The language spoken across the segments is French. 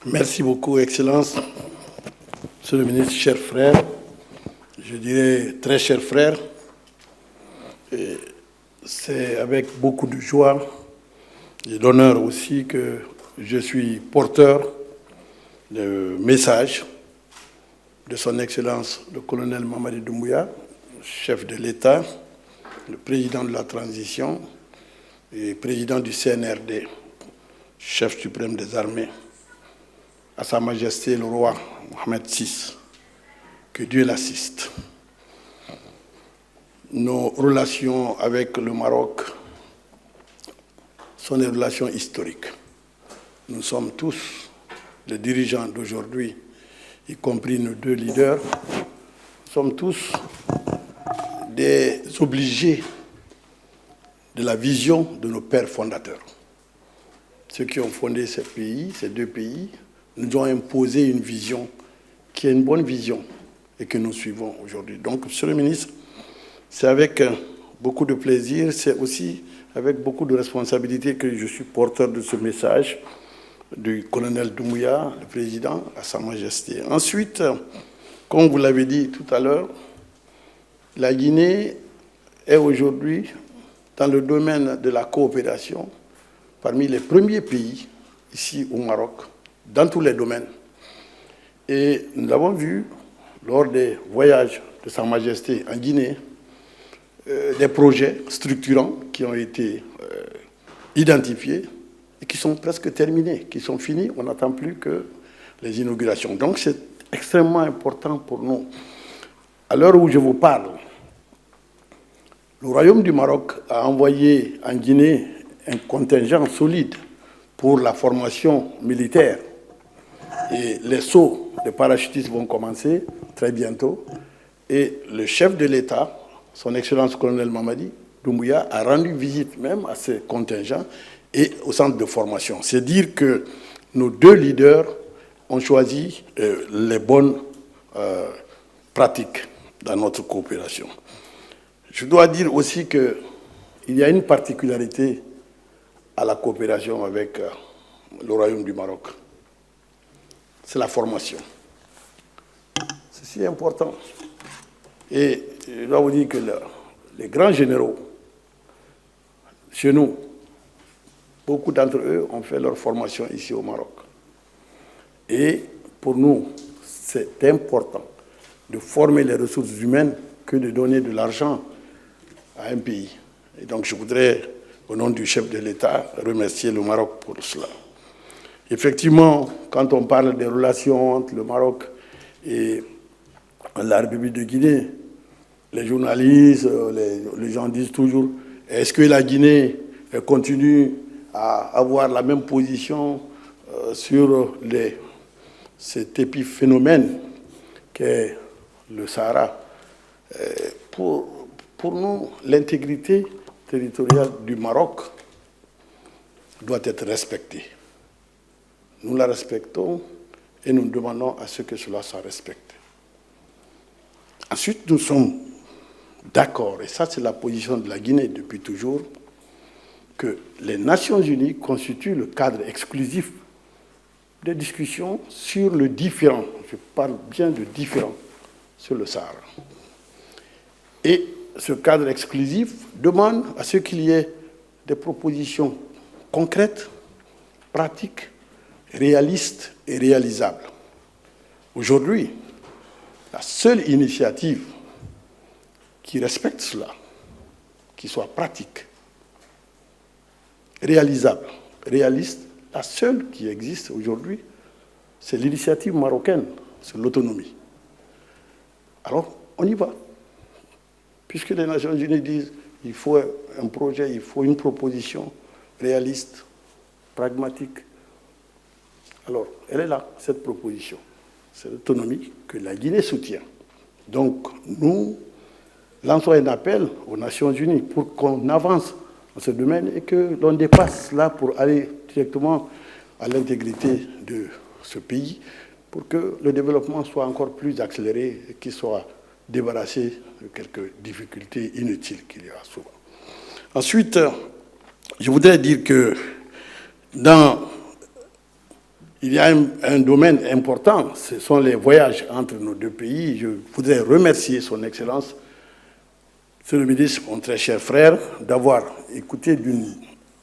Merci beaucoup, Excellence. Monsieur le ministre, chers frères, je dirais très chers frères, c'est avec beaucoup de joie et d'honneur aussi que je suis porteur de message de son Excellence le colonel Mamadi Doumbouya, chef de l'État, le président de la transition et président du CNRD, chef suprême des armées, à Sa Majesté le roi Mohamed VI, que Dieu l'assiste. Nos relations avec le Maroc sont des relations historiques. Nous sommes tous, les dirigeants d'aujourd'hui, y compris nos deux leaders, nous sommes tous des obligés de la vision de nos pères fondateurs. Ceux qui ont fondé ces pays, ces deux pays, nous ont imposé une vision qui est une bonne vision et que nous suivons aujourd'hui. Donc, Monsieur le ministre, c'est avec beaucoup de plaisir, c'est aussi avec beaucoup de responsabilité que je suis porteur de ce message du colonel Doumbouya, le président, à Sa Majesté. Ensuite, comme vous l'avez dit tout à l'heure, la Guinée est aujourd'hui, dans le domaine de la coopération, parmi les premiers pays ici au Maroc, dans tous les domaines. Et nous avons vu, lors des voyages de Sa Majesté en Guinée, des projets structurants qui ont été identifiés et qui sont presque terminés, qui sont finis. On n'attend plus que les inaugurations. Donc c'est extrêmement important pour nous. À l'heure où je vous parle, le Royaume du Maroc a envoyé en Guinée un contingent solide pour la formation militaire. Et les sauts de parachutistes vont commencer très bientôt. Et le chef de l'État, son Excellence colonel Mamadi Doumbouya, a rendu visite même à ces contingents et au centre de formation. C'est dire que nos deux leaders ont choisi les bonnes pratiques dans notre coopération. Je dois dire aussi qu'il y a une particularité à la coopération avec le Royaume du Maroc. C'est la formation. C'est important. Et je dois vous dire que les grands généraux, chez nous, beaucoup d'entre eux ont fait leur formation ici au Maroc. Et pour nous, c'est important de former les ressources humaines que de donner de l'argent à un pays. Et donc je voudrais, au nom du chef de l'État, remercier le Maroc pour cela. Effectivement, quand on parle des relations entre le Maroc et la République de Guinée, les journalistes, les gens disent toujours, est-ce que la Guinée continue à avoir la même position sur cet épiphénomène qu'est le Sahara? Pour nous, l'intégrité territoriale du Maroc doit être respectée. Nous la respectons et nous demandons à ce que cela soit respecté. Ensuite, nous sommes d'accord, et ça c'est la position de la Guinée depuis toujours, que les Nations Unies constituent le cadre exclusif des discussions sur le différend. Je parle bien de différend sur le Sahara. Et ce cadre exclusif demande à ce qu'il y ait des propositions concrètes, pratiques, réalistes et réalisables. Aujourd'hui, la seule initiative qui respecte cela, qui soit pratique, réalisable, réaliste, la seule qui existe aujourd'hui, c'est l'initiative marocaine sur l'autonomie. Alors, on y va. Puisque les Nations Unies disent qu'il faut un projet, il faut une proposition réaliste, pragmatique. Alors, elle est là, cette proposition. C'est l'autonomie que la Guinée soutient. Donc, nous lançons un appel aux Nations Unies pour qu'on avance dans ce domaine et que l'on dépasse là pour aller directement à l'intégrité de ce pays pour que le développement soit encore plus accéléré et qu'il soit débarrassé de quelques difficultés inutiles qu'il y a souvent. Ensuite, je voudrais dire que il y a un domaine important, ce sont les voyages entre nos deux pays. Je voudrais remercier son Excellence, Monsieur le ministre, mon très cher frère, d'avoir écouté d'une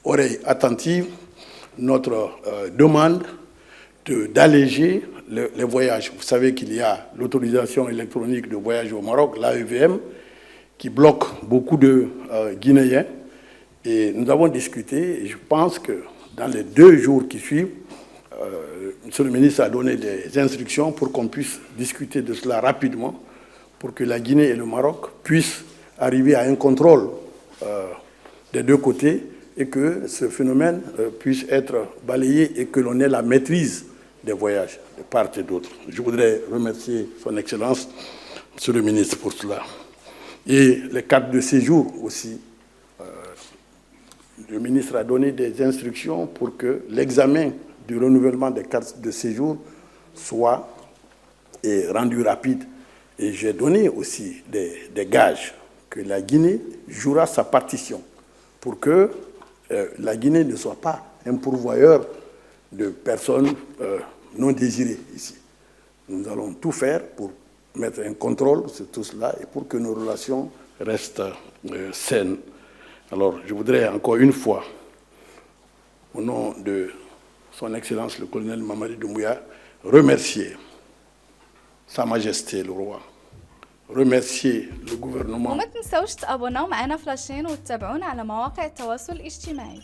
oreille attentive notre demande d'alléger les voyages. Vous savez qu'il y a l'autorisation électronique de voyage au Maroc, l'AEVM, qui bloque beaucoup de Guinéens. Et nous avons discuté, et je pense que dans les 2 jours qui suivent, Monsieur le ministre a donné des instructions pour qu'on puisse discuter de cela rapidement, pour que la Guinée et le Maroc puissent arriver à un contrôle des 2 côtés et que ce phénomène puisse être balayé et que l'on ait la maîtrise des voyages de part et d'autre. Je voudrais remercier son Excellence, Monsieur le ministre, pour cela. Et les cartes de séjour aussi. Le ministre a donné des instructions pour que l'examen du renouvellement des cartes de séjour soit rendu rapide. Et j'ai donné aussi des gages que la Guinée jouera sa partition pour que la Guinée ne soit pas un pourvoyeur de personnes non désirées ici. Nous allons tout faire pour mettre un contrôle sur tout cela et pour que nos relations restent saines. Alors, je voudrais encore une fois, au nom de Son Excellence le colonel Mamadi Doumbouya, remercier Sa Majesté le Roi, remercier le gouvernement. وما تنسوش تابوناو معنا فلاشين وتتابعونا على مواقع التواصل الاجتماعي.